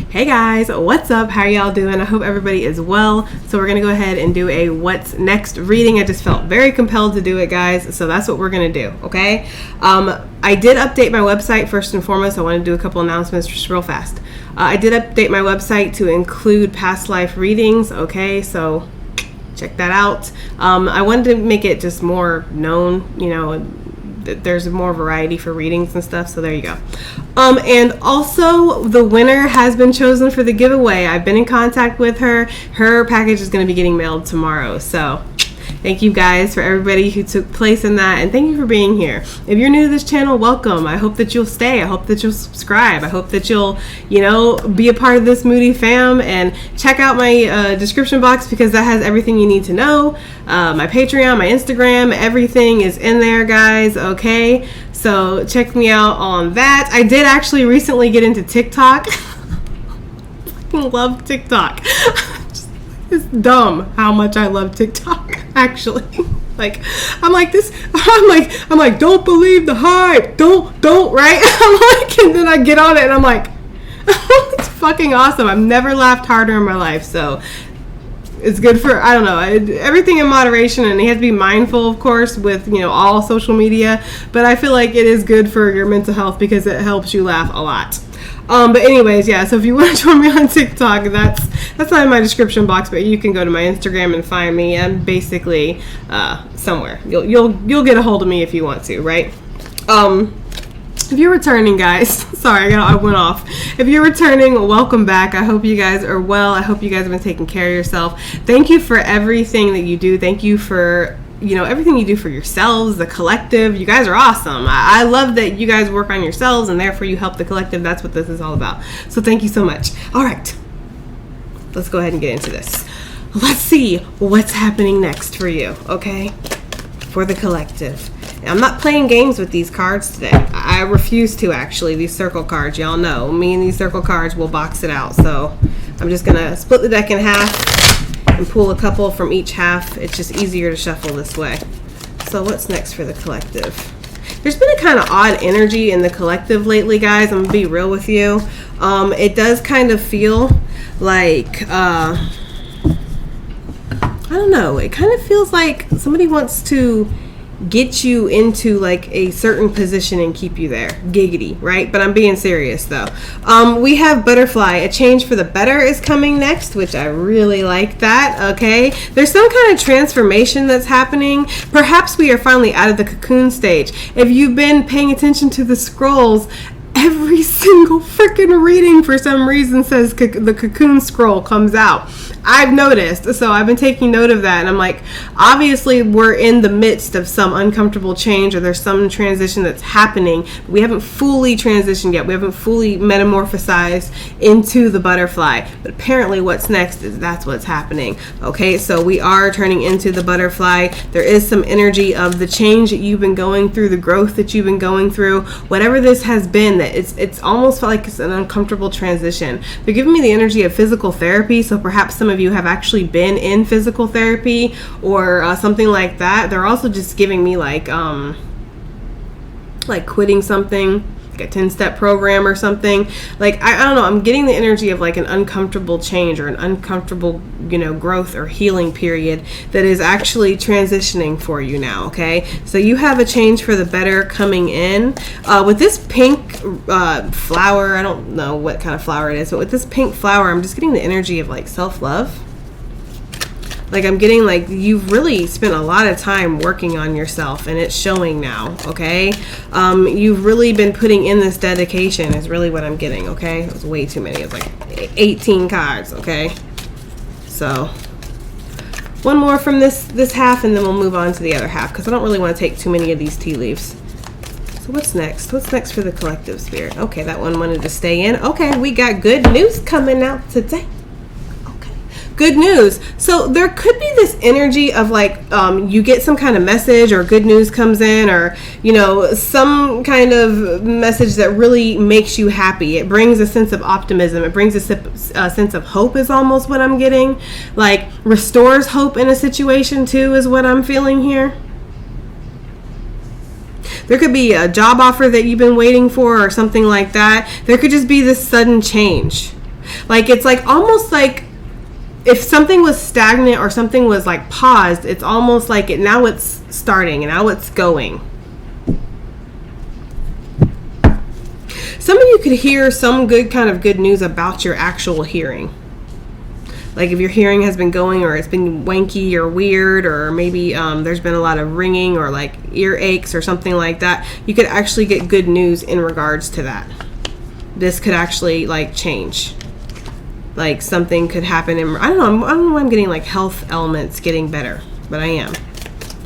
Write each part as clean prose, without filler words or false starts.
Hey guys, what's up? How are y'all doing? I hope everybody is well. So we're going to go ahead and do a what's next reading. I just felt very compelled to do it, guys. So that's what we're going to do, okay? I did update my website first and foremost. I want to do a couple announcements just real fast. I did update my website to include past life readings, okay? So check that out. I wanted to make it just more known, you know, there's more variety for readings and stuff, so there you go. And also the winner has been chosen for the giveaway. I've been in contact with her. Her package is going to be getting mailed tomorrow, so thank you guys for everybody who took place in that, and thank you for being here. If you're new to this channel, welcome. I hope that you'll stay. I hope that you'll subscribe. I hope that you'll, you know, be a part of this Moody fam, and check out my description box because that has everything you need to know. My Patreon, my Instagram, everything is in there, guys, okay? So check me out on that. I did actually recently get into TikTok. I love TikTok. It's dumb how much I love TikTok, actually. Like, I'm like, don't believe the hype. Don't, right? I'm like, and then I get on it and I'm like, it's fucking awesome. I've never laughed harder in my life. So it's good for, I don't know, everything in moderation, and you have to be mindful, of course, with, you know, all social media. But I feel like it is good for your mental health because it helps you laugh a lot. But anyways, yeah, so if you want to join me on TikTok, that's not in my description box, but you can go to my Instagram and find me. I'm basically somewhere. You'll get a hold of me if you want to, right? If you're returning, guys, sorry, I went off. If you're returning, welcome back. I hope you guys are well. I hope you guys have been taking care of yourself. Thank you for everything that you do. Thank you for, you know, everything you do for yourselves, the collective. You guys are awesome. I love that you guys work on yourselves and therefore you help the collective. That's what this is all about. So thank you so much. All right, let's go ahead and get into this. Let's see what's happening next for you, okay? For the collective. I'm not playing games with these cards today. I refuse to, actually. These circle cards, y'all know. Me and these circle cards will box it out. So I'm just going to split the deck in half and pull a couple from each half. It's just easier to shuffle this way. So what's next for the collective? There's been a kind of odd energy in the collective lately, guys. I'm going to be real with you. It does kind of feel like, I don't know. It kind of feels like somebody wants to get you into like a certain position and keep you there. Giggity, right? But I'm being serious though. We have butterfly. A change for the better is coming next, which I really like that. Okay, there's some kind of transformation that's happening. Perhaps we are finally out of the cocoon stage. If you've been paying attention to the scrolls, every single freaking reading for some reason says the cocoon scroll comes out. I've noticed, so I've been taking note of that, and I'm like, obviously we're in the midst of some uncomfortable change, or there's some transition that's happening. We haven't fully transitioned yet. We haven't fully metamorphosized into the butterfly, but apparently what's next is that's what's happening. Okay, so we are turning into the butterfly. There is some energy of the change that you've been going through, the growth that you've been going through, whatever this has been. That it's almost felt like it's an uncomfortable transition. They're giving me the energy of physical therapy, so perhaps some of you have actually been in physical therapy or something like that. They're also just giving me like quitting something, like a 10-step program or something. Like I don't know, I'm getting the energy of like an uncomfortable change or an uncomfortable, you know, growth or healing period that is actually transitioning for you now. Okay, so you have a change for the better coming in with this pink flower. I don't know what kind of flower it is, but with this pink flower, I'm just getting the energy of like self-love. Like I'm getting like you've really spent a lot of time working on yourself, and it's showing now. Okay, you've really been putting in this dedication is really what I'm getting. Okay, it was way too many. It's like 18 cards. Okay, so one more from this half, and then we'll move on to the other half because I don't really want to take too many of these tea leaves. So what's next? What's next for the collective spirit? Okay, that one wanted to stay in. Okay, we got good news coming out today. Good news. So there could be this energy of like you get some kind of message or good news comes in, or you know, some kind of message that really makes you happy. It brings a sense of optimism. It brings a sense of hope is almost what I'm getting. Like restores hope in a situation too is what I'm feeling here. There could be a job offer that you've been waiting for or something like that. There could just be this sudden change. Like, it's like almost like if something was stagnant or something was like paused, it's almost like now it's starting and now it's going. Some of you could hear some good news about your actual hearing. Like if your hearing has been going, or it's been wanky or weird, or maybe there's been a lot of ringing or like ear aches or something like that, you could actually get good news in regards to that. This could actually like change. Like something could happen in, I don't know why I'm getting like health elements getting better, but I am.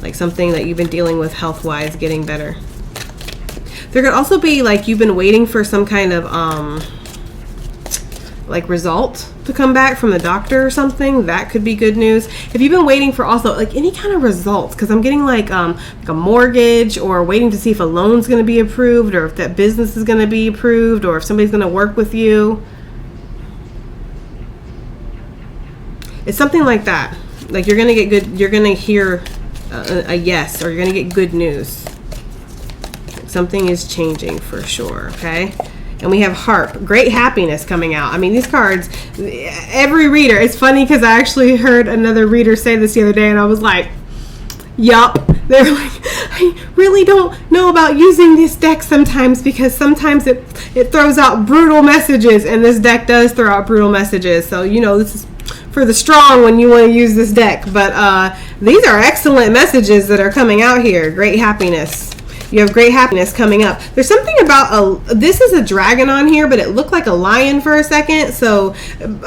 Like something that you've been dealing with health-wise getting better. There could also be like you've been waiting for some kind of like result to come back from the doctor or something. That could be good news. If you've been waiting for also like any kind of results, because I'm getting like a mortgage, or waiting to see if a loan's going to be approved, or if that business is going to be approved, or if somebody's going to work with you. It's something like that. Like you're going to get good, you're going to hear a yes, or you're going to get good news. Something is changing for sure, okay? And we have Harp, great happiness coming out. I mean, these cards, every reader, it's funny because I actually heard another reader say this the other day, and I was like, yup. They're like, I really don't know about using this deck sometimes, because sometimes it throws out brutal messages, and this deck does throw out brutal messages. So, you know, this is for the strong when you want to use this deck. But these are excellent messages that are coming out here. Great happiness. You have great happiness coming up. There's something about this is a dragon on here, but it looked like a lion for a second. So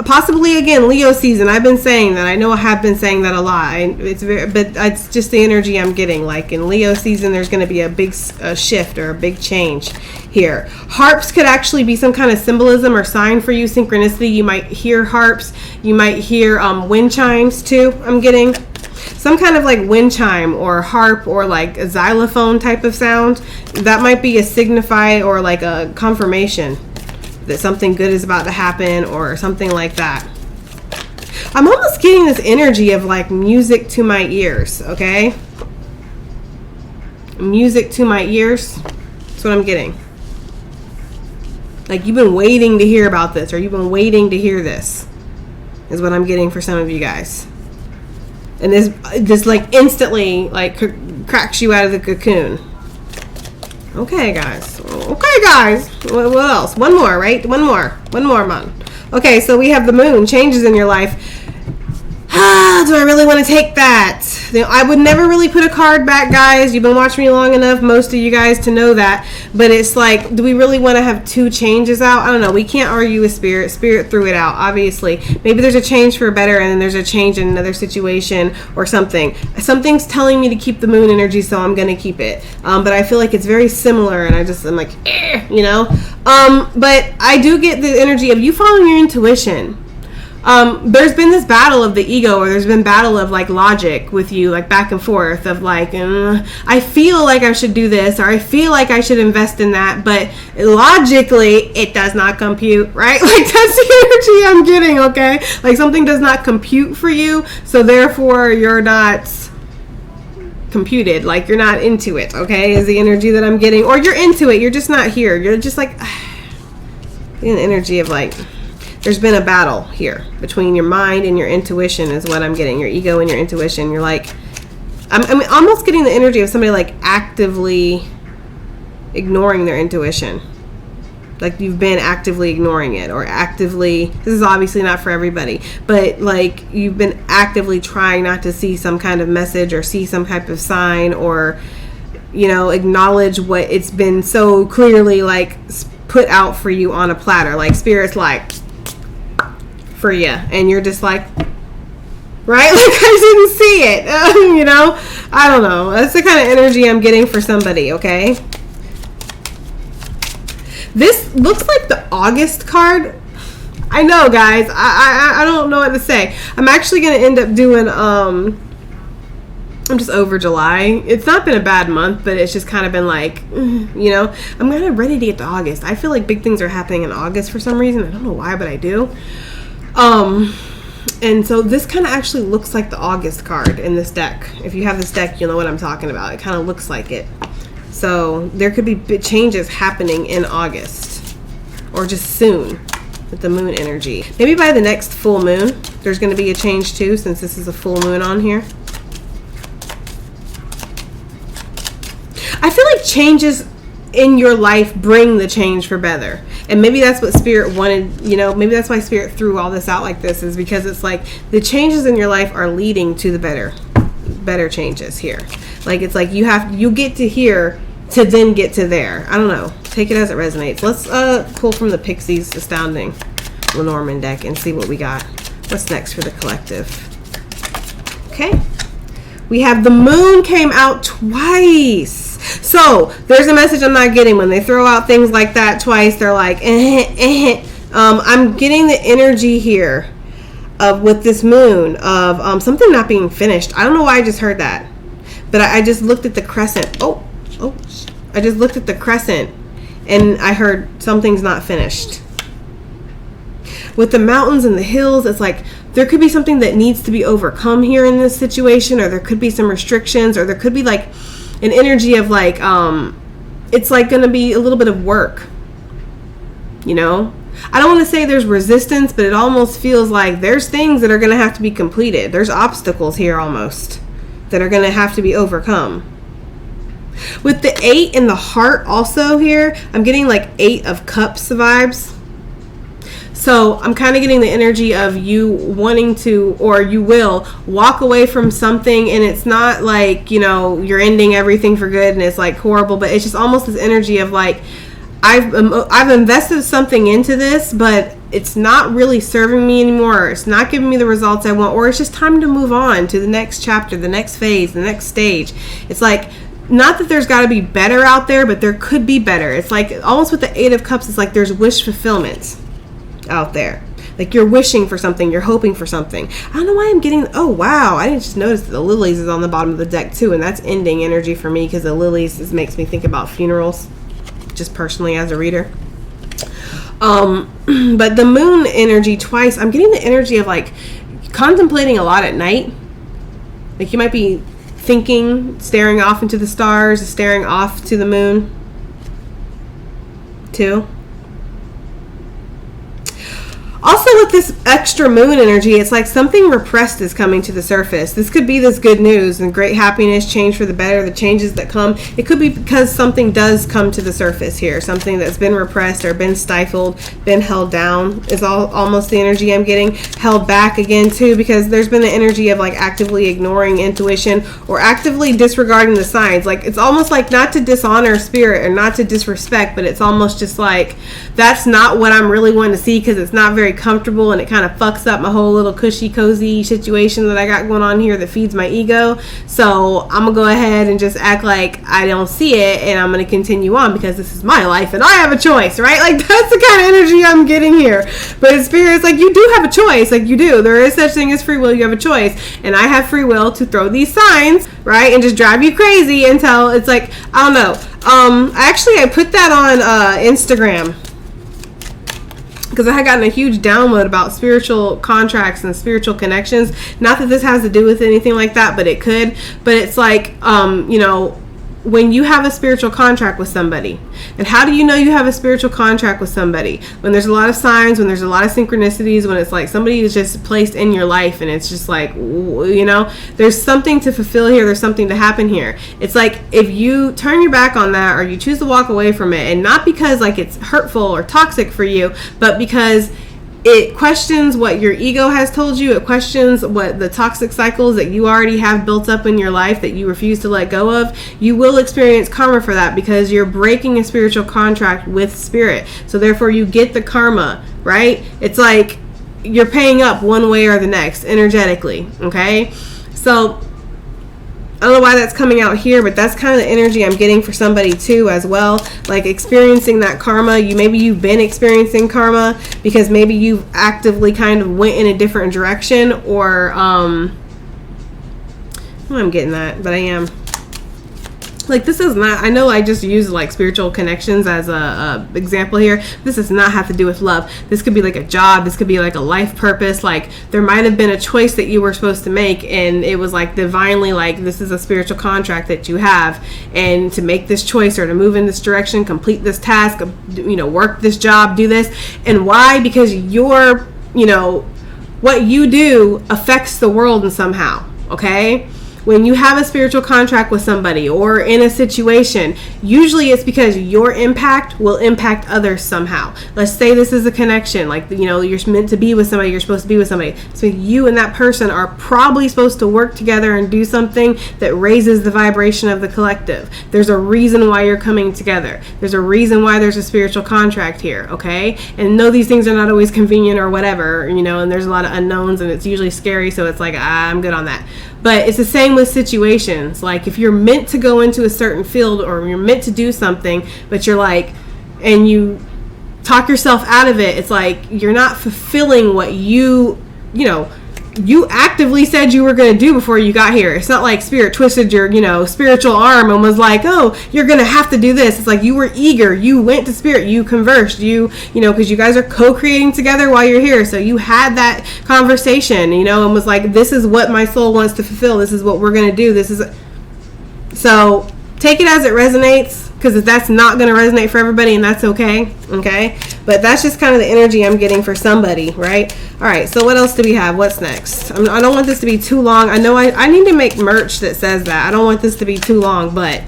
possibly again, Leo season. I've been saying that. I know I have been saying that a lot. But it's just the energy I'm getting. Like in Leo season, there's going to be a big shift or a big change here. Harps could actually be some kind of symbolism or sign for you. Synchronicity. You might hear harps. You might hear wind chimes too. I'm getting some kind of like wind chime or harp or like a xylophone type of sound. That might be a signify or like a confirmation that something good is about to happen or something like that. I'm almost getting this energy of like music to my ears, okay? Music to my ears. That's what I'm getting. Like you've been waiting to hear about this, or you've been waiting to hear this, is what I'm getting for some of you guys. And this like instantly like cracks you out of the cocoon. Okay, guys. What else? One more, right? One more month. Okay, so we have the moon. Changes in your life. Do I really want to take that? You know, I would never really put a card back, guys. You've been watching me long enough, most of you guys, to know that. But it's like, do we really want to have two changes out? I don't know. We can't argue with Spirit. Spirit threw it out, obviously. Maybe there's a change for better, and then there's a change in another situation or something. Something's telling me to keep the moon energy, so I'm going to keep it. But I feel like it's very similar, and I'm like, you know? But I do get the energy of you following your intuition. There's been this battle of the ego, or there's been battle of like logic with you, like back and forth of like, I feel like I should do this, or I feel like I should invest in that, but logically it does not compute, right? Like that's the energy I'm getting, okay? Like something does not compute for you, so therefore you're not computed, like you're not into it, okay? Is the energy that I'm getting. Or you're into it, you're just not here. You're just like in the energy of like, there's been a battle here between your mind and your intuition is what I'm getting. Your ego and your intuition. You're like, I'm almost getting the energy of somebody like actively ignoring their intuition. Like you've been actively ignoring it, or actively, this is obviously not for everybody, but like you've been actively trying not to see some kind of message or see some type of sign, or, you know, acknowledge what it's been so clearly like put out for you on a platter. Like Spirit's like, for you, and you're just like, right? Like I didn't see it. You know, I don't know. That's the kind of energy I'm getting for somebody, okay? This looks like the August card. I know, guys. I don't know what to say. I'm actually going to end up doing, I'm just over July. It's not been a bad month, but it's just kind of been like, you know, I'm kind of ready to get to August. I feel like big things are happening in August for some reason. I don't know why, but I do. And so this kind of actually looks like the August card in this deck. If you have this deck, you'll know what I'm talking about. It kind of looks like it. So there could be big changes happening in August, or just soon. with the moon energy. Maybe by the next full moon, there's going to be a change too, since this is a full moon on here. I feel like changes in your life bring the change for better. And maybe that's what Spirit wanted, you know, maybe that's why Spirit threw all this out like this, is because it's like the changes in your life are leading to the better changes here. Like it's like you get to here to then get to there. I don't know. Take it as it resonates. Let's pull from the Pixies Astounding Lenormand deck and see what we got. What's next for the collective? Okay. We have the moon came out twice. So there's a message I'm not getting when they throw out things like that twice. They're like, I'm getting the energy here of with this moon of something not being finished. I don't know why I just heard that, but I just looked at the crescent. I just looked at the crescent and I heard something's not finished. With the mountains and the hills, it's like there could be something that needs to be overcome here in this situation, or there could be some restrictions, or there could be like an energy of like it's like going to be a little bit of work, you know. I don't want to say there's resistance, but it almost feels like there's things that are going to have to be completed. There's obstacles here almost that are going to have to be overcome. With the 8 in the heart also here, I'm getting like 8 of Cups vibes. So I'm kind of getting the energy of you wanting to, or you will walk away from something, and it's not like, you know, you're ending everything for good and it's like horrible, but it's just almost this energy of like, I've invested something into this, but it's not really serving me anymore. It's not giving me the results I want, or it's just time to move on to the next chapter, the next phase, the next stage. It's like, not that there's got to be better out there, but there could be better. It's like almost with the 8 of Cups, it's like there's wish fulfillment out there. Like you're wishing for something, you're hoping for something. I don't know why I'm getting, oh wow, I didn't just notice that the lilies is on the bottom of the deck too, and that's ending energy for me because the lilies makes me think about funerals, just personally as a reader. But the moon energy twice, I'm getting the energy of like contemplating a lot at night. Like you might be thinking, staring off into the stars, staring off to the moon too. Also with this extra moon energy, it's like something repressed is coming to the surface. This could be this good news and great happiness, change for the better, the changes that come. It could be because something does come to the surface here. Something that's been repressed or been stifled, been held down is almost the energy I'm getting. Held back again too, because there's been the energy of like actively ignoring intuition or actively disregarding the signs. Like it's almost like not to dishonor spirit or not to disrespect, but it's almost just like that's not what I'm really wanting to see because it's not very comfortable and it kind of fucks up my whole little cushy cozy situation that I got going on here that feeds my ego. So I'm gonna go ahead and just act like I don't see it, and I'm gonna continue on because this is my life and I have a choice, right? Like that's the kind of energy I'm getting here. But in spirit, it's like you do have a choice. Like you do, there is such thing as free will. You have a choice, and I have free will to throw these signs, right, and just drive you crazy until it's like, I don't know. I put that on Instagram because I had gotten a huge download about spiritual contracts and spiritual connections. Not that this has to do with anything like that, but it could. But it's like, you know, when you have a spiritual contract with somebody, and how do you know you have a spiritual contract with somebody? When there's a lot of signs, when there's a lot of synchronicities, when it's like somebody is just placed in your life and it's just like, you know, there's something to fulfill here, there's something to happen here. It's like if you turn your back on that or you choose to walk away from it, and not because like it's hurtful or toxic for you, but because it questions what your ego has told you. It questions what the toxic cycles that you already have built up in your life that you refuse to let go of. You will experience karma for that because you're breaking a spiritual contract with spirit. So therefore you get the karma, right? It's like you're paying up one way or the next energetically, okay? So I don't know why that's coming out here, but that's kind of the energy I'm getting for somebody too as well. Like experiencing that karma. Maybe you've been experiencing karma because maybe you've actively kind of went in a different direction, or I'm getting that, but I am. Like, this is not, I know I just used like spiritual connections as a example here. This does not have to do with love. This could be like a job. This could be like a life purpose. Like, there might have been a choice that you were supposed to make, and it was like divinely, like, this is a spiritual contract that you have, and to make this choice or to move in this direction, complete this task, you know, work this job, do this. And why? Because your, you know, what you do affects the world in somehow. Okay? When you have a spiritual contract with somebody or in a situation, usually it's because your impact will impact others somehow. Let's say this is a connection, like, you know, you're meant to be with somebody, you're supposed to be with somebody. So you and that person are probably supposed to work together and do something that raises the vibration of the collective. There's a reason why you're coming together. There's a reason why there's a spiritual contract here, okay? And no, these things are not always convenient or whatever, you know, and there's a lot of unknowns, and it's usually scary, so it's like, I'm good on that. But it's the same with situations. Like, if you're meant to go into a certain field or you're meant to do something, but you're like, and you talk yourself out of it, it's like you're not fulfilling what you know, you actively said you were going to do before you got here. It's not like Spirit twisted your, you know, spiritual arm and was like, oh, you're going to have to do this. It's like you were eager. You went to Spirit. You conversed. You know, because you guys are co-creating together while you're here. So you had that conversation, you know, and was like, this is what my soul wants to fulfill. This is what we're going to do. This is... So take it as it resonates, because if that's not going to resonate for everybody, and that's okay, but that's just kind of the energy I'm getting for somebody, right? All right, so what else do we have? What's next? I don't want this to be too long. I know I need to make merch that says that. I don't want this to be too long, but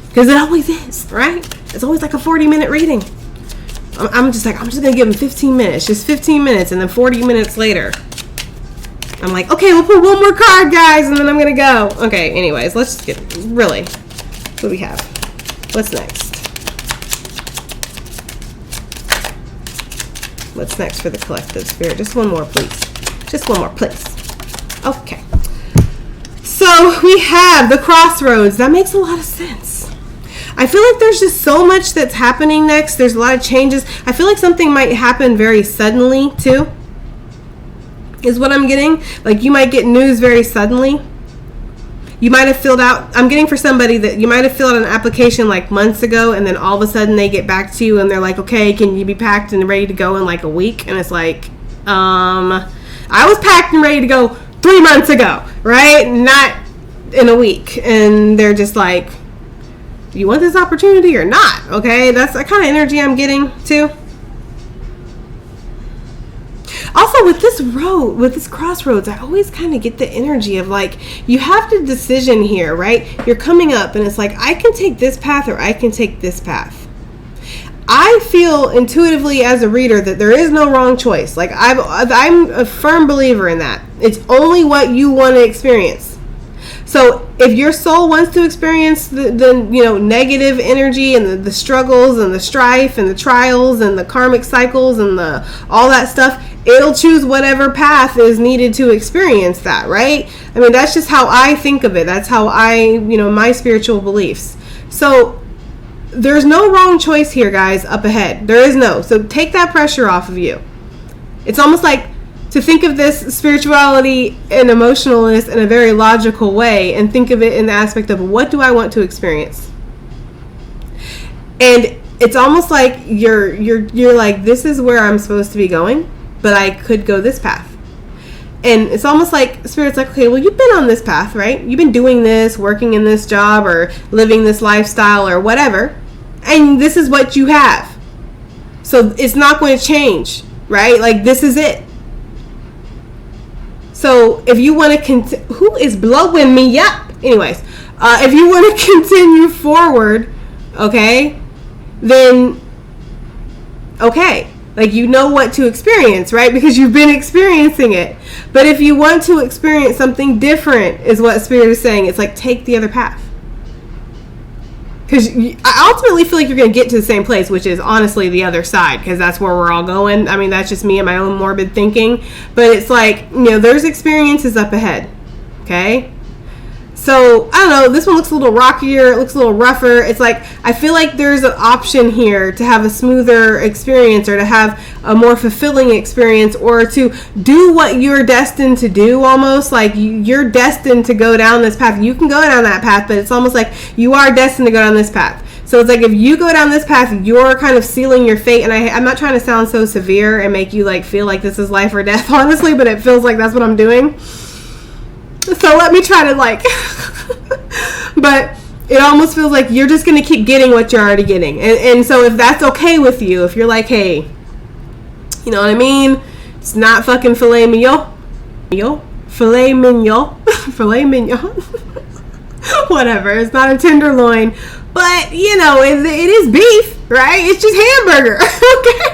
because it always is, right? It's always like a 40-minute reading. I'm just going to give them 15 minutes, just 15 minutes, and then 40 minutes later, I'm like, okay, we'll put one more card, guys, and then I'm going to go. Okay, anyways, let's just get, really, what do we have? What's next? What's next for the collective, Spirit? Just one more, please. Just one more, please. Okay. So we have the crossroads. That makes a lot of sense. I feel like there's just so much that's happening next. There's a lot of changes. I feel like something might happen very suddenly, too, is what I'm getting. Like, you might get news very suddenly. You might have filled out, I'm getting for somebody that you might have filled out an application like months ago, and then all of a sudden they get back to you and they're like, okay, can you be packed and ready to go in like a week? And it's like, I was packed and ready to go 3 months ago, right? Not in a week. And they're just like, do you want this opportunity or not? Okay, that's the kind of energy I'm getting too. Also, with this crossroads, I always kind of get the energy of like, you have the decision here, right? You're coming up and it's like, I can take this path or I can take this path. I feel intuitively as a reader that there is no wrong choice. Like, I'm a firm believer in that. It's only what you want to experience. So if your soul wants to experience the you know, negative energy and the struggles and the strife and the trials and the karmic cycles and all that stuff, it'll choose whatever path is needed to experience that, right? I mean, that's just how I think of it. That's how my spiritual beliefs. So there's no wrong choice here, guys, up ahead. There is no. So take that pressure off of you. It's almost like to think of this spirituality and emotionalness in a very logical way, and think of it in the aspect of, what do I want to experience? And it's almost like you're like, this is where I'm supposed to be going, but I could go this path. And it's almost like Spirit's like, okay, well, you've been on this path, right? You've been doing this, working in this job, or living this lifestyle, or whatever, and this is what you have. So it's not going to change, right? Like, this is it. So if you want to who is blowing me up? Anyways, if you want to continue forward, okay, then okay. Like, you know what to experience, right? Because you've been experiencing it. But if you want to experience something different, is what Spirit is saying. It's like, take the other path. Because I ultimately feel like you're going to get to the same place, which is honestly the other side, because that's where we're all going. I mean, that's just me and my own morbid thinking. But it's like, you know, there's experiences up ahead. Okay? So I don't know, this one looks a little rockier, it looks a little rougher. It's like, I feel like there's an option here to have a smoother experience, or to have a more fulfilling experience, or to do what you're destined to do. Almost like you're destined to go down this path. You can go down that path, but it's almost like you are destined to go down this path. So it's like, if you go down this path, you're kind of sealing your fate. And I'm not trying to sound so severe and make you like feel like this is life or death, honestly, but it feels like that's what I'm doing. So let me try to like, but it almost feels like you're just going to keep getting what you're already getting. And so if that's okay with you, if you're like, hey, you know what I mean? It's not fucking filet mignon, filet mignon, filet mignon, whatever. It's not a tenderloin. But, you know, it is beef, right? It's just hamburger, okay?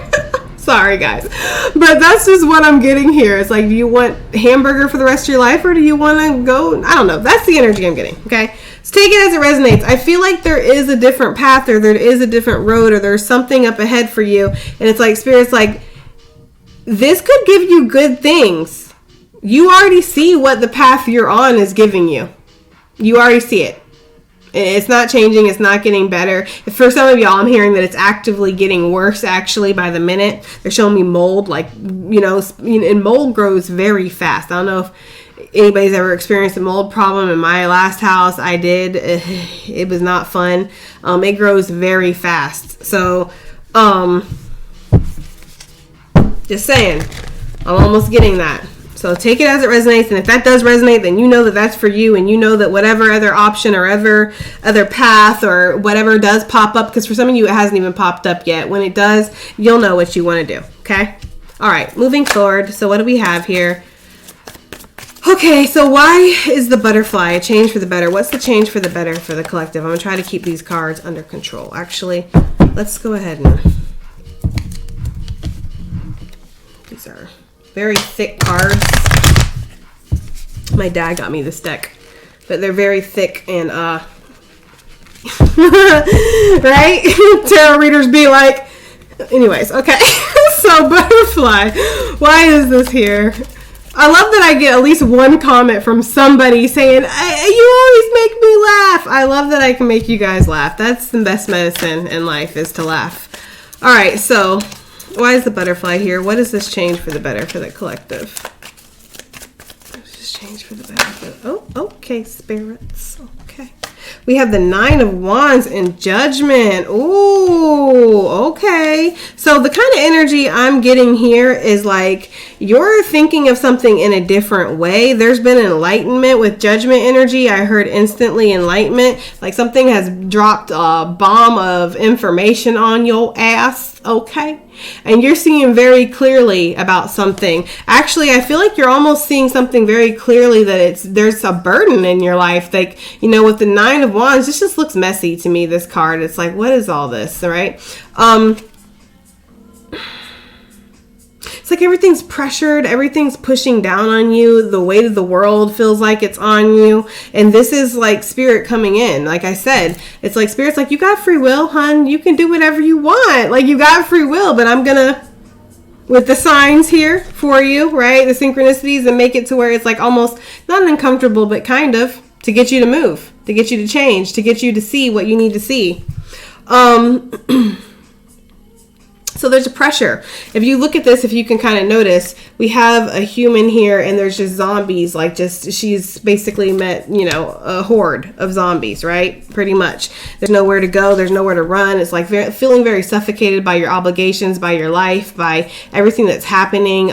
Sorry, guys. But that's just what I'm getting here. It's like, do you want hamburger for the rest of your life, or do you want to go? I don't know. That's the energy I'm getting, okay? So take it as it resonates. I feel like there is a different path, or there is a different road, or there's something up ahead for you. And it's like, Spirit's like, this could give you good things. You already see what the path you're on is giving you. You already see it. It's not changing. It's not getting better. For some of y'all, I'm hearing that it's actively getting worse, actually, by the minute. They're showing me mold, like, you know, and mold grows very fast. I don't know if anybody's ever experienced a mold problem. In my last house, I did. It was not fun. It grows very fast. So, just saying, I'm almost getting that. So take it as it resonates, and if that does resonate, then you know that that's for you, and you know that whatever other option or other path or whatever does pop up, because for some of you it hasn't even popped up yet. When it does, you'll know what you want to do, okay? All right, moving forward. So what do we have here? Okay, so why is the butterfly a change for the better? What's the change for the better for the collective? I'm going to try to keep these cards under control. Actually, let's go ahead and... These are... very thick cards. My dad got me this deck, but they're very thick and right? Tarot readers be like, anyways, okay. So butterfly, why is this here? I love that I get at least one comment from somebody saying, you always make me laugh. I love that I can make you guys laugh. That's the best medicine in life, is to laugh. All right, so why is the butterfly here? What does this change for the better for the collective? What does this change for the better? Oh, okay, spirits. Okay. We have the 9 of Wands and Judgment. Ooh, okay. So the kind of energy I'm getting here is like, you're thinking of something in a different way. There's been enlightenment with Judgment energy. I heard instantly enlightenment. Like something has dropped a bomb of information on your ass. Okay. And you're seeing very clearly about something. Actually, I feel like you're almost seeing something very clearly, that there's a burden in your life. Like, you know, with the 9 of Wands, this just looks messy to me, this card. It's like, what is all this, right? It's like everything's pressured, everything's pushing down on you. The weight of the world feels like it's on you. And this is like Spirit coming in. Like I said, it's like Spirit's like, you got free will, hun. You can do whatever you want. Like, you got free will, but I'm gonna, with the signs here for you, right? The synchronicities, and make it to where it's like almost not uncomfortable, but kind of to get you to move, to get you to change, to get you to see what you need to see. So there's a pressure. If you look at this, if you can kind of notice, we have a human here, and there's just zombies. Like, just, she's basically met, you know, a horde of zombies, right? Pretty much. There's nowhere to go. There's nowhere to run. It's like feeling very suffocated by your obligations, by your life, by everything that's happening.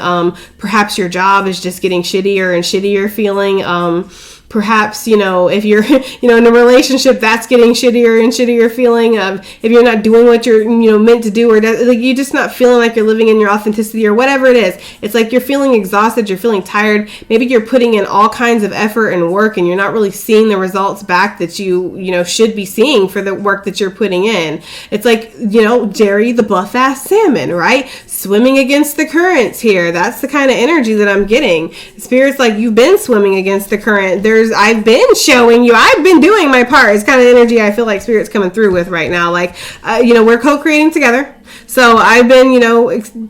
Perhaps your job is just getting shittier and shittier feeling. Perhaps, you know, if you're, you know, in a relationship, that's getting shittier and shittier feeling. If you're not doing what you're, you know, meant to do, or like you're just not feeling like you're living in your authenticity, or whatever it is. It's like you're feeling exhausted, you're feeling tired. Maybe you're putting in all kinds of effort and work, and you're not really seeing the results back that you know, should be seeing for the work that you're putting in. It's like, you know, Jerry the buff-ass salmon, right? Swimming against the currents here. That's the kind of energy that I'm getting. Spirit's like, you've been swimming against the current. I've been showing you, I've been doing my part. It's kind of energy I feel like Spirit's coming through with right now. Like, you know, we're co-creating together. So I've been,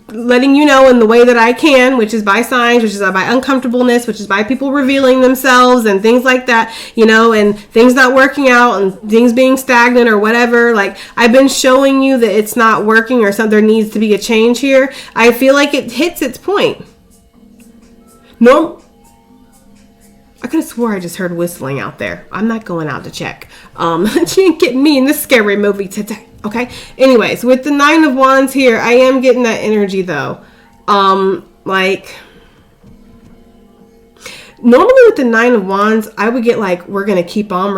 letting you know in the way that I can, which is by signs, which is by uncomfortableness, which is by people revealing themselves and things like that, and things not working out and things being stagnant or whatever. Like, I've been showing you that it's not working or there needs to be a change here. I feel like it hits its point. No, I could have swore I just heard whistling out there. I'm not going out to check. She ain't getting me in this scary movie today. Okay. Anyways, with the 9 of Wands here, I am getting that energy though. Like, normally with the 9 of Wands, I would get like, we're going to keep on.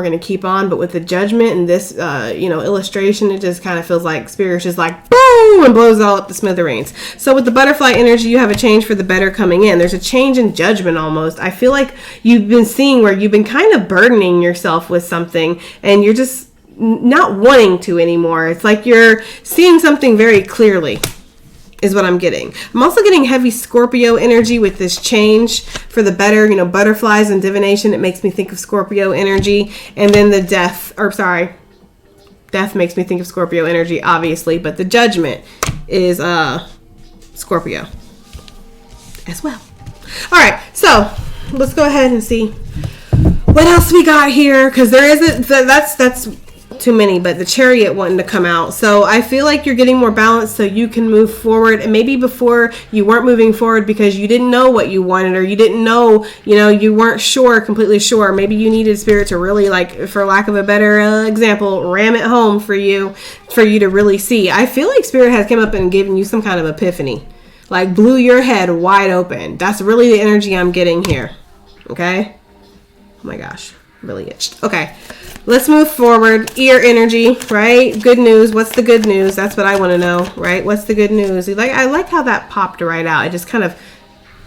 But with the Judgment and this, illustration, it just kind of feels like Spirit's just like, boom, and blows all up the smithereens. So with the butterfly energy, you have a change for the better coming in. There's a change in judgment almost. I feel like you've been seeing where you've been kind of burdening yourself with something and you're just not wanting to anymore. It's like you're seeing something very clearly is what I'm getting. I'm also getting heavy Scorpio energy with this change for the better, butterflies and divination. It makes me think of Scorpio energy. And then the death makes me think of Scorpio energy, obviously, but the Judgment is Scorpio as well. All right, so let's go ahead and see what else we got here, because there isn't, that's too many, but the Chariot wanting to come out. So I feel like you're getting more balance so you can move forward. And maybe before you weren't moving forward because you didn't know what you wanted, or you didn't know, you weren't completely sure. Maybe you needed Spirit to really, like, for lack of a better example, ram it home for you to really see. I feel like Spirit has come up and given you some kind of epiphany, like blew your head wide open. That's really the energy I'm getting here. Okay. Oh my gosh, really itched. Okay. Let's move forward. Ear energy, right? Good news. What's the good news? That's what I want to know, right? What's the good news? I like how that popped right out. It just kind of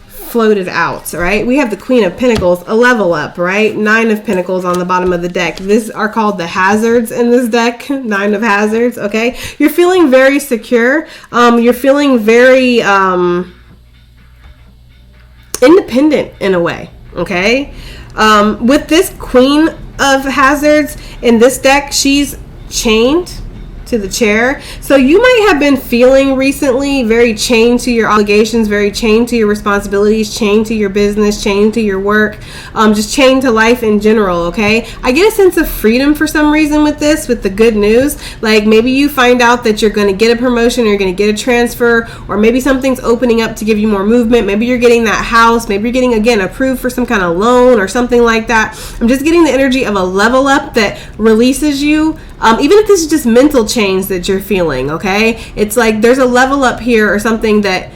floated out, right? We have the Queen of Pentacles, a level up, right? 9 of Pentacles on the bottom of the deck. These are called the hazards in this deck. 9 of hazards, okay? You're feeling very secure. You're feeling very independent in a way, okay? With this Queen of Hazards in this deck, she's chained to the chair. So you might have been feeling recently very chained to your obligations, very chained to your responsibilities, chained to your business, chained to your work, just chained to life in general, okay? I get a sense of freedom for some reason with this, with the good news. Like, maybe you find out that you're going to get a promotion, or you're going to get a transfer, or maybe something's opening up to give you more movement. Maybe you're getting that house. Maybe you're getting, again, approved for some kind of loan or something like that. I'm just getting the energy of a level up that releases you. Even if this is just mental change that you're feeling, okay? It's like there's a level up here or something that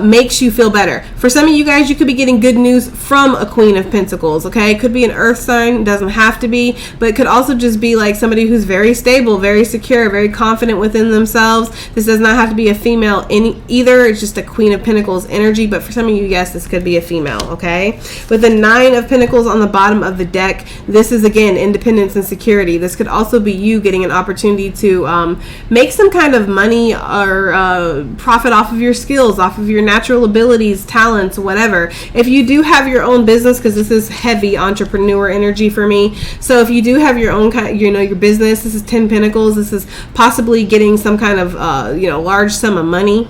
makes you feel better. For some of you guys, you could be getting good news from a Queen of Pentacles, okay? It could be an earth sign, doesn't have to be, but it could also just be like somebody who's very stable, very secure, very confident within themselves. This does not have to be a female either. It's just a Queen of Pentacles energy, but for some of you, yes, this could be a female, okay? With the 9 of Pentacles on the bottom of the deck, this is, again, independence and security. This could also be you getting an opportunity to make some kind of money or profit off of your skills, off of your natural abilities, talents, whatever. If you do have your own business, because this is heavy entrepreneur energy for me, so if you do have your own kind, your business, this is 10 Pentacles. This is possibly getting some kind of large sum of money,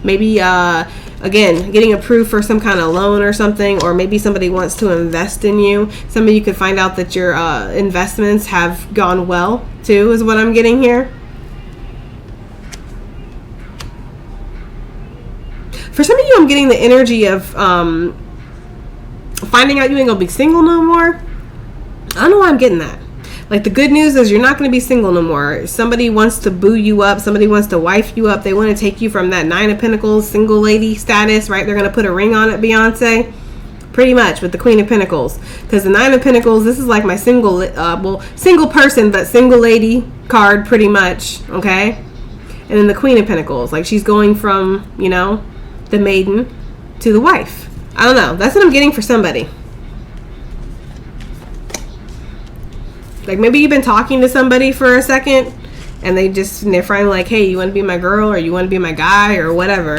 maybe again, getting approved for some kind of loan or something, or maybe somebody wants to invest in you. Some of you could find out that your investments have gone well too, is what I'm getting here. For some of you, I'm getting the energy of finding out you ain't gonna be single no more. I don't know why I'm getting that. Like, the good news is you're not going to be single no more. Somebody wants to boo you up. Somebody wants to wife you up. They want to take you from that 9 of Pentacles, single lady status, right? They're going to put a ring on it, Beyonce. Pretty much with the Queen of Pentacles. Because the 9 of Pentacles, this is like my single person, but single lady card, pretty much, okay? And then the Queen of Pentacles, like she's going from, the maiden to the wife. I don't know. That's what I'm getting for somebody. Like, maybe you've been talking to somebody for a second and they're finally like, hey, you want to be my girl, or you want to be my guy, or whatever.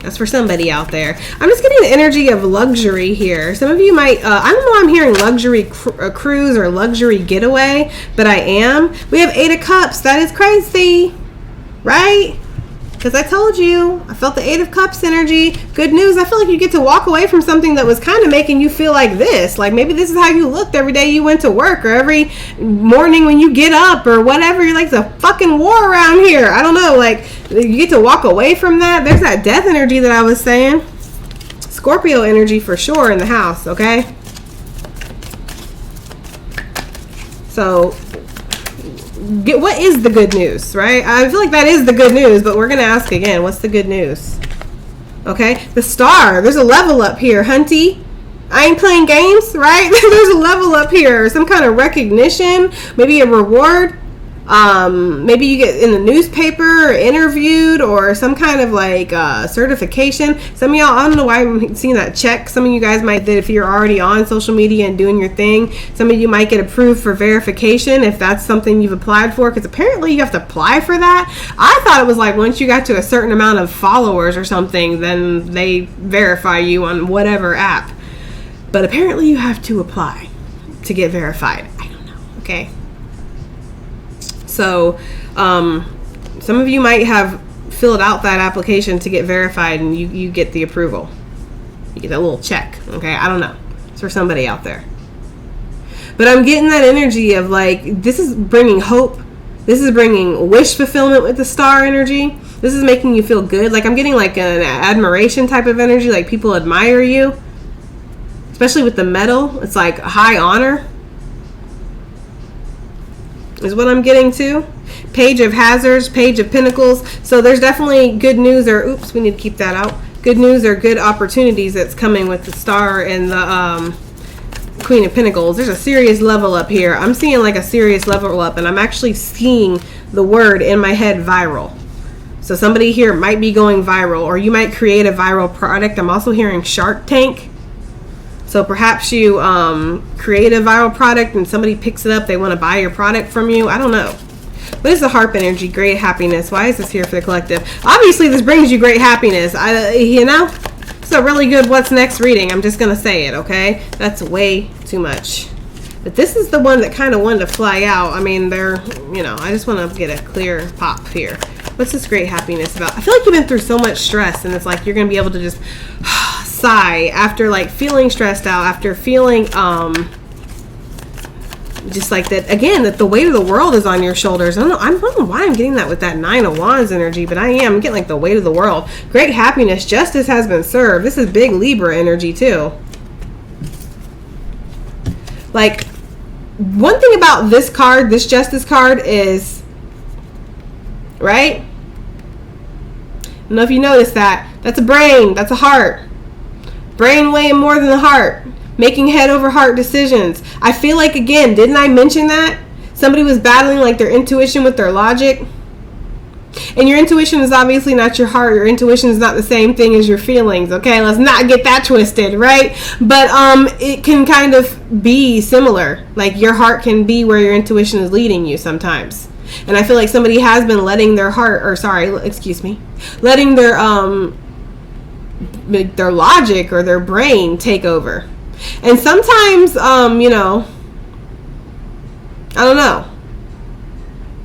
That's for somebody out there. I'm just getting the energy of luxury here. Some of you might, I don't know why I'm hearing luxury cruise or luxury getaway, but I am. We have 8 of Cups. That is crazy, right? Because I told you, I felt the 8 of Cups energy. Good news. I feel like you get to walk away from something that was kind of making you feel like this. Like maybe this is how you looked every day you went to work, or every morning when you get up, or whatever. You're like, it's a fucking war around here. I don't know. Like you get to walk away from that. There's that death energy that I was saying. Scorpio energy for sure in the house, okay? So what is the good news, right? I feel like that is the good news, but we're going to ask again, what's the good news? Okay, the Star. There's a level up here, hunty. I ain't playing games, right? There's a level up here, some kind of recognition, maybe a reward. Maybe you get in the newspaper or interviewed, or some kind of like certification. Some of y'all, I don't know why I'm seeing that check. Some of you guys might, if you're already on social media and doing your thing, some of you might get approved for verification if that's something you've applied for, because apparently you have to apply for that. I thought it was like once you got to a certain amount of followers or something, then they verify you on whatever app. But apparently you have to apply to get verified. I don't know. Okay. So, some of you might have filled out that application to get verified, and you get the approval. You get that little check, okay? I don't know. It's for somebody out there. But I'm getting that energy of like, this is bringing hope. This is bringing wish fulfillment with the Star energy. This is making you feel good. Like I'm getting like an admiration type of energy, like people admire you. Especially with the medal. It's like high honor is what I'm getting to. Page of Hazards, Page of Pentacles. So there's definitely good news, or oops, we need to keep that out. Good news or good opportunities that's coming with the Star and the Queen of Pentacles. There's a serious level up here. I'm seeing like a serious level up, and I'm actually seeing the word in my head, viral. So somebody here might be going viral, or you might create a viral product. I'm also hearing Shark Tank. So perhaps you create a viral product and somebody picks it up. They want to buy your product from you. I don't know. What is the Harp energy? Great happiness. Why is this here for the collective? Obviously, this brings you great happiness. It's a really good what's next reading. I'm just going to say it, okay? That's way too much. But this is the one that kind of wanted to fly out. I mean, I just want to get a clear pop here. What's this great happiness about? I feel like you've been through so much stress, and it's like you're going to be able to just sigh after like feeling stressed out, after feeling just like that again, that the weight of the world is on your shoulders. I don't know why I'm getting that with that 9 of Wands energy, but I'm getting like the weight of the world. Great happiness. Justice has been served. This is big Libra energy too. Like one thing about this card, this Justice card, is right. I don't know if you noticed that. That's a brain. That's a heart. Brain weighing more than the heart. Making head over heart decisions. I feel like, again, didn't I mention that? Somebody was battling like their intuition with their logic. And your intuition is obviously not your heart. Your intuition is not the same thing as your feelings. Okay, let's not get that twisted, right? But it can kind of be similar. Like your heart can be where your intuition is leading you sometimes. And I feel like somebody has been letting their heart, letting their logic or their brain take over. And sometimes, I don't know.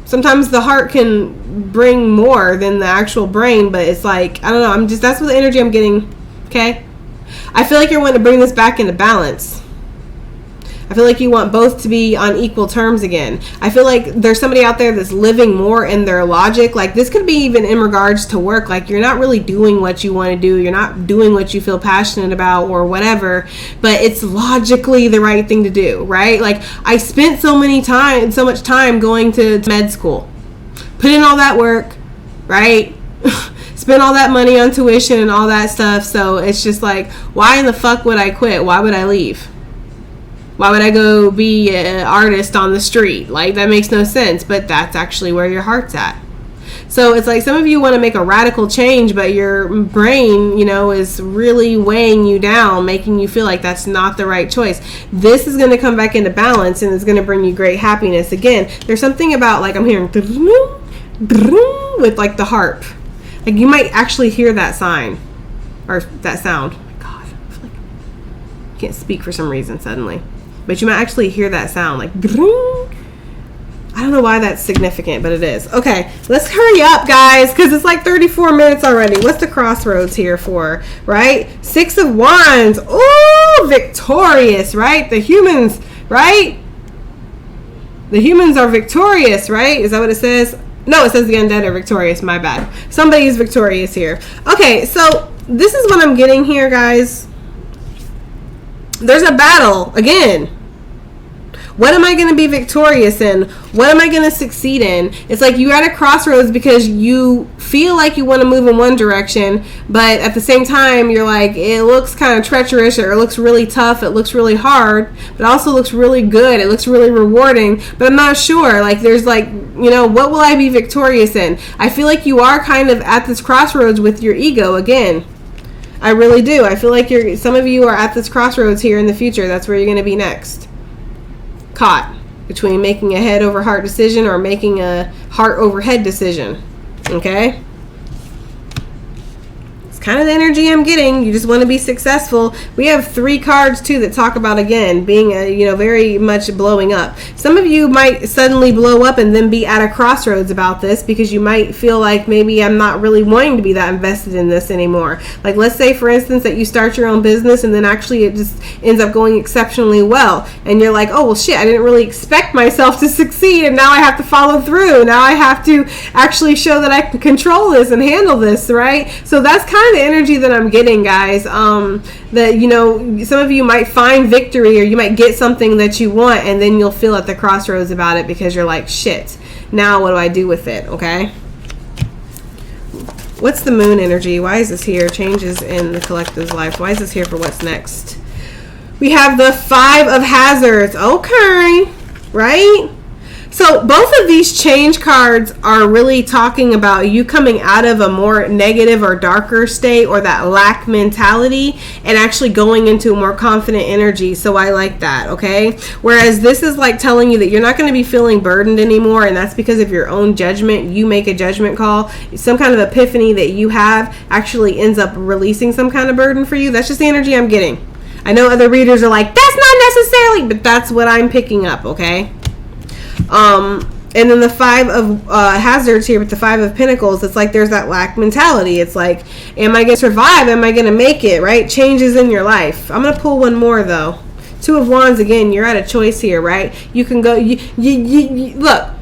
Sometimes the heart can bring more than the actual brain, but it's like, I don't know. That's what the energy I'm getting. Okay. I feel like you're wanting to bring this back into balance. I feel like you want both to be on equal terms again. I feel like there's somebody out there that's living more in their logic. Like this could be even in regards to work. Like you're not really doing what you want to do. You're not doing what you feel passionate about or whatever, but it's logically the right thing to do, right? Like I spent so much time going to med school, put in all that work, right? Spend all that money on tuition and all that stuff. So it's just like, why in the fuck would I quit? Why would I leave? Why would I go be an artist on the street? Like, that makes no sense, but that's actually where your heart's at. So it's like some of you want to make a radical change, but your brain, is really weighing you down, making you feel like that's not the right choice. This is going to come back into balance, and it's going to bring you great happiness. Again, there's something about, like, I'm hearing with, like, the harp. Like, you might actually hear that sign. or that sound. Oh my God, I feel like I can't speak for some reason suddenly. But you might actually hear that sound, like, I don't know why that's significant, but it is. Okay, let's hurry up, guys, because it's like 34 minutes already. What's the crossroads here for, right? 6 of Wands. Ooh, victorious, right? The humans, right? The humans are victorious, right? Is that what it says? No, it says the undead are victorious. My bad. Somebody is victorious here. Okay, so this is what I'm getting here, guys. There's a battle again. What am I going to be victorious in? What am I going to succeed in? It's like you're at a crossroads because you feel like you want to move in one direction, but at the same time, you're like, it looks kind of treacherous, or it looks really tough, it looks really hard, but it also looks really good, it looks really rewarding, but I'm not sure. Like, there's like, you know, what will I be victorious in? I feel like you are kind of at this crossroads with your ego again. I really do. I feel like some of you are at this crossroads here in the future. That's where you're going to be next. Caught between making a head over heart decision or making a heart over head decision. Okay? It's kind of the energy I'm getting. You just want to be successful. We have 3 cards too that talk about, again, being very much blowing up. Some of you might suddenly blow up and then be at a crossroads about this, because you might feel like maybe I'm not really wanting to be that invested in this anymore. Like, let's say for instance that you start your own business and then actually it just ends up going exceptionally well, and you're like, oh well shit, I didn't really expect myself to succeed, and now I have to follow through. Now I have to actually show that I can control this and handle this, right? So that's kind of the energy that I'm getting, guys. That, you know, some of you might find victory, or you might get something that you want, and then you'll feel at the crossroads about it because you're like, shit, now what do I do with it? Okay, what's the moon energy? Why is this here? Changes in the collective's life. Why is this here for what's next? We have the 5 of hazards. Okay, right? So both of these change cards are really talking about you coming out of a more negative or darker state, or that lack mentality, and actually going into a more confident energy. So I like that, okay? Whereas this is like telling you that you're not going to be feeling burdened anymore, and that's because of your own judgment. You make a judgment call. Some kind of epiphany that you have actually ends up releasing some kind of burden for you. That's just the energy I'm getting. I know other readers are like, that's not necessarily, but that's what I'm picking up, okay? And then the 5 of hazards here with the 5 of pentacles, it's like there's that lack mentality. It's like, am I going to survive? Am I going to make it, right? Changes in your life. I'm going to pull one more, though. 2 of Wands, again, you're at a choice here, right? You can go, look,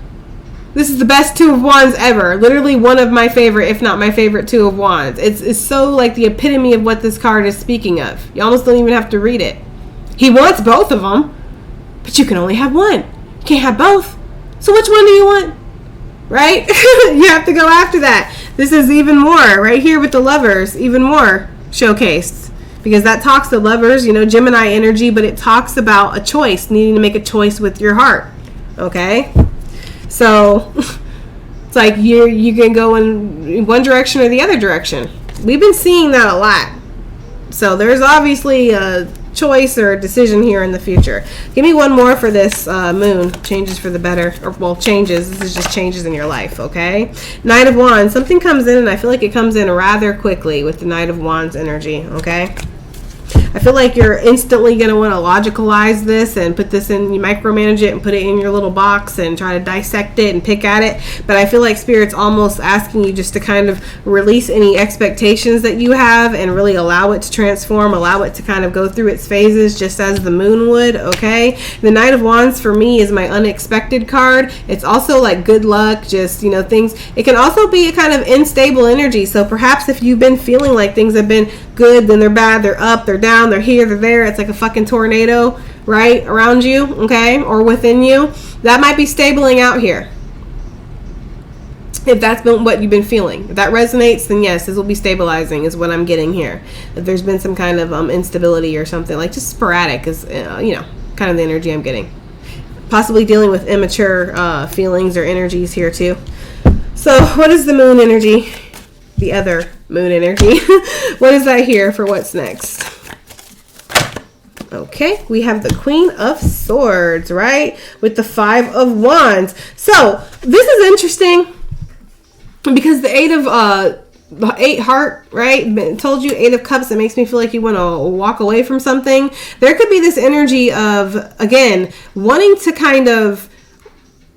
this is the best 2 of Wands ever. Literally one of my favorite, if not my favorite 2 of Wands. It's so like the epitome of what this card is speaking of. You almost don't even have to read it. He wants both of them, but you can only have one. You can't have both. So which one do you want? Right? You have to go after that. This is even more right here with the Lovers, even more showcased, because that talks to Lovers, you know, Gemini energy, but it talks about a choice, needing to make a choice with your heart. Okay? So it's like you can go in one direction or the other direction. We've been seeing that a lot. So there's obviously a choice or a decision here in the future. Give me one more for this moon. Changes for the better. Or, well, changes. This is just changes in your life, okay? Knight of Wands. Something comes in, and I feel like it comes in rather quickly with the Knight of Wands energy, okay? I feel like you're instantly going to want to logicalize this and put this in, you micromanage it and put it in your little box and try to dissect it and pick at it. But I feel like Spirit's almost asking you just to kind of release any expectations that you have and really allow it to transform, allow it to kind of go through its phases just as the moon would, okay? The Knight of Wands for me is my unexpected card. It's also like good luck, just, you know, things. It can also be a kind of unstable energy. So perhaps if you've been feeling like things have been good, then they're bad, they're up, they're down, they're here, they're there. It's like a fucking tornado, right, around you, okay, or within you. That might be stabling out here. If that's been what you've been feeling, if that resonates, then yes, this will be stabilizing, is what I'm getting here. If there's been some kind of instability or something, like just sporadic, is you know, kind of the energy I'm getting. Possibly dealing with immature feelings or energies here too. So what is the moon energy? The other moon energy. What is that here for what's next? Okay, we have the Queen of Swords, right? With the 5 of Wands. So this is interesting because the 8 heart, right? Told you 8 of cups. That makes me feel like you want to walk away from something. There could be this energy of, again, wanting to kind of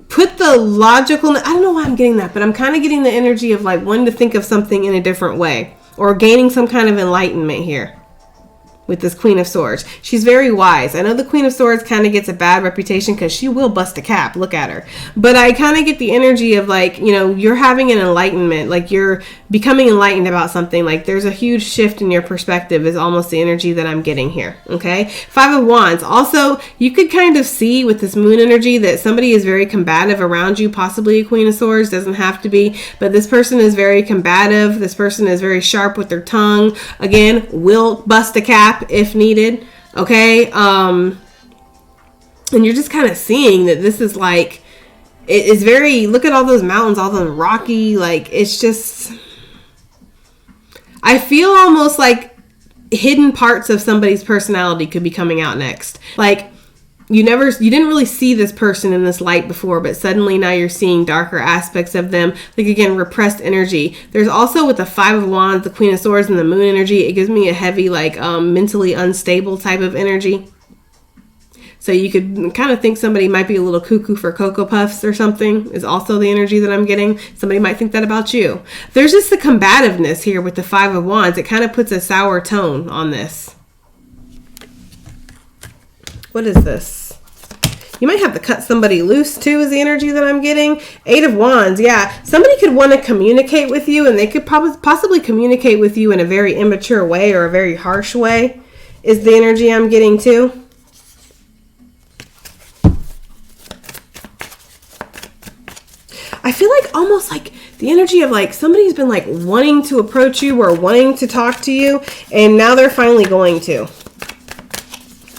put the logical, I don't know why I'm getting that, but I'm kind of getting the energy of like wanting to think of something in a different way or gaining some kind of enlightenment here. With this Queen of Swords. She's very wise. I know the Queen of Swords kind of gets a bad reputation because she will bust a cap. Look at her. But I kind of get the energy of like, you know, you're having an enlightenment. Like you're becoming enlightened about something. Like there's a huge shift in your perspective is almost the energy that I'm getting here. Okay. 5 of Wands. Also, you could kind of see with this moon energy that somebody is very combative around you. Possibly a Queen of Swords. Doesn't have to be. But this person is very combative. This person is very sharp with their tongue. Again, will bust a cap if needed. Okay. And you're just kind of seeing that this is like, it is very, look at all those mountains, all the rocky, like it's just, I feel almost like hidden parts of somebody's personality could be coming out next. Like you didn't really see this person in this light before, but suddenly now you're seeing darker aspects of them. Like again, repressed energy. There's also with the 5 of Wands, the Queen of Swords, and the moon energy, it gives me a heavy, like mentally unstable type of energy. So you could kind of think somebody might be a little cuckoo for Cocoa Puffs or something is also the energy that I'm getting. Somebody might think that about you. There's just the combativeness here with the 5 of Wands. It kind of puts a sour tone on this. What is this? You might have to cut somebody loose too is the energy that I'm getting. 8 of Wands. Yeah. Somebody could want to communicate with you and they could possibly communicate with you in a very immature way or a very harsh way is the energy I'm getting too. I feel like almost like the energy of like somebody's been like wanting to approach you or wanting to talk to you and now they're finally going to.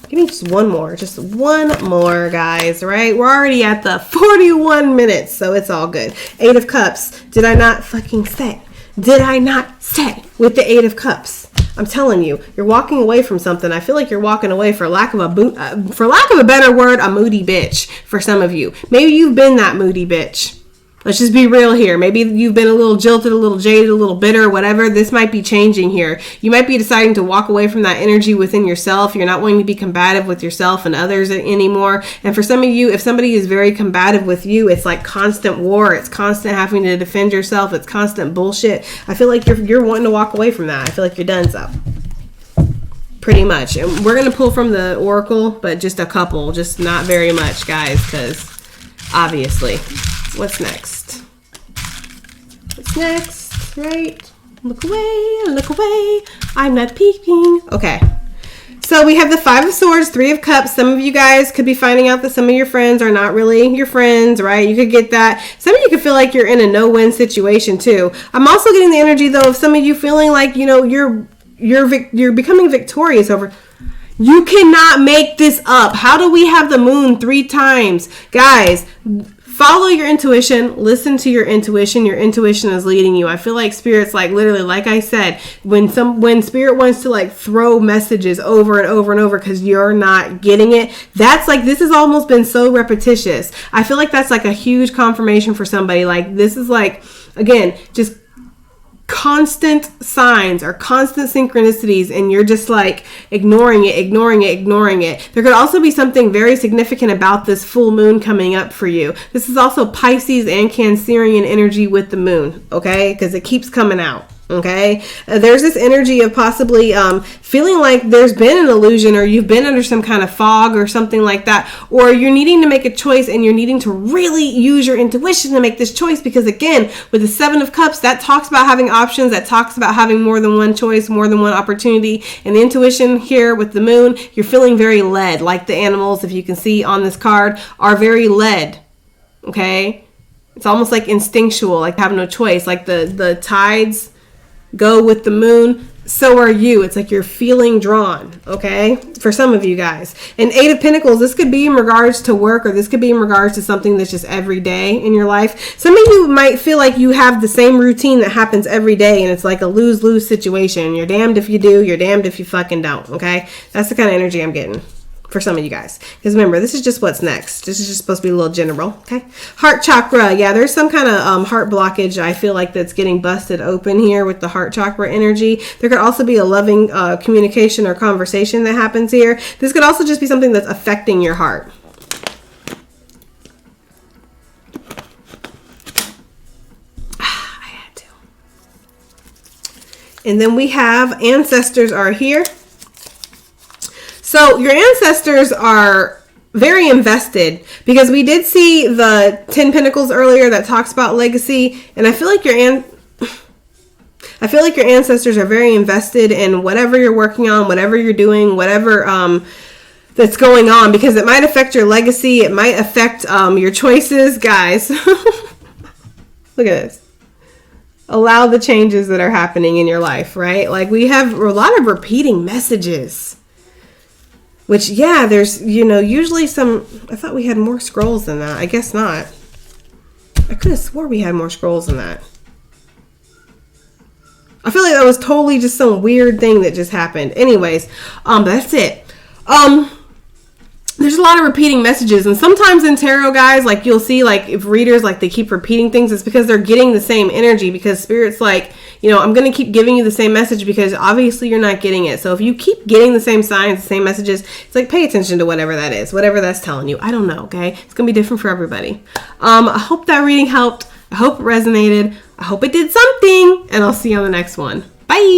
Give me just one more, guys, right? We're already at the 41 minutes, so it's all good. 8 of Cups. Did I not fucking say? Did I not say with the 8 of Cups? I'm telling you, you're walking away from something. I feel like you're walking away for lack of a better word, a moody bitch for some of you. Maybe you've been that moody bitch. Let's just be real here. Maybe you've been a little jilted, a little jaded, a little bitter, whatever. This might be changing here. You might be deciding to walk away from that energy within yourself. You're not wanting to be combative with yourself and others anymore. And for some of you, if somebody is very combative with you, it's like constant war. It's constant having to defend yourself. It's constant bullshit. I feel like you're wanting to walk away from that. I feel like you're done so. Pretty much. And we're going to pull from the Oracle, but just a couple. Just not very much, guys, because obviously. What's next? What's next? Right? Look away. I'm not peeking. Okay. So we have the 5 of Swords, 3 of Cups. Some of you guys could be finding out that some of your friends are not really your friends, right? You could get that. Some of you could feel like you're in a no-win situation too. I'm also getting the energy though of some of you feeling like, you know, you're becoming victorious over. You cannot make this up. How do we have the moon 3 times? Guys, follow your intuition. Listen to your intuition. Your intuition is leading you. I feel like Spirit's like literally, like I said, when Spirit wants to like throw messages over and over and over because you're not getting it, that's like, this has almost been so repetitious. I feel like that's like a huge confirmation for somebody. Like this is like, again, just constant signs or constant synchronicities and you're just like ignoring it. There could also be something very significant about this full moon coming up for you. This is also Pisces and Cancerian energy with the moon, okay? Because it keeps coming out. Okay, there's this energy of possibly feeling like there's been an illusion or you've been under some kind of fog or something like that, or you're needing to make a choice and you're needing to really use your intuition to make this choice because again, with the 7 of Cups, that talks about having options, that talks about having more than one choice, more than one opportunity, and the intuition here with the moon, you're feeling very led, like the animals, if you can see on this card, are very led, okay? It's almost like instinctual, like have no choice, like the tides go with the moon, so are you. It's like you're feeling drawn, okay? For some of you guys. And 8 of Pentacles, this could be in regards to work or this could be in regards to something that's just every day in your life. Some of you might feel like you have the same routine that happens every day and it's like a lose-lose situation. You're damned if you do, you're damned if you fucking don't, okay? That's the kind of energy I'm getting. for some of you guys. Because remember, this is just what's next. This is just supposed to be a little general, okay? Heart chakra. Yeah, there's some kind of heart blockage, I feel like, that's getting busted open here with the heart chakra energy. There could also be a loving communication or conversation that happens here. This could also just be something that's affecting your heart. I had to. And then we have ancestors are here. So your ancestors are very invested, because we did see the 10 Pentacles earlier that talks about legacy, and I feel like your ancestors are very invested in whatever you're working on, whatever you're doing, whatever that's going on, because it might affect your legacy, it might affect your choices, guys. Look at this. Allow the changes that are happening in your life, right? Like, we have a lot of repeating messages. Which, yeah, there's, usually some... I thought we had more scrolls than that. I guess not. I could have swore we had more scrolls than that. I feel like that was totally just some weird thing that just happened. Anyways, that's it. There's a lot of repeating messages, and sometimes in tarot, guys, like, you'll see, like, if readers, like, they keep repeating things, it's because they're getting the same energy, because Spirit's like, I'm going to keep giving you the same message because obviously you're not getting it. So if you keep getting the same signs, the same messages, it's like, pay attention to whatever that is, whatever that's telling you. I don't know, okay? It's going to be different for everybody. I hope that reading helped. I hope it resonated. I hope it did something, and I'll see you on the next one. Bye!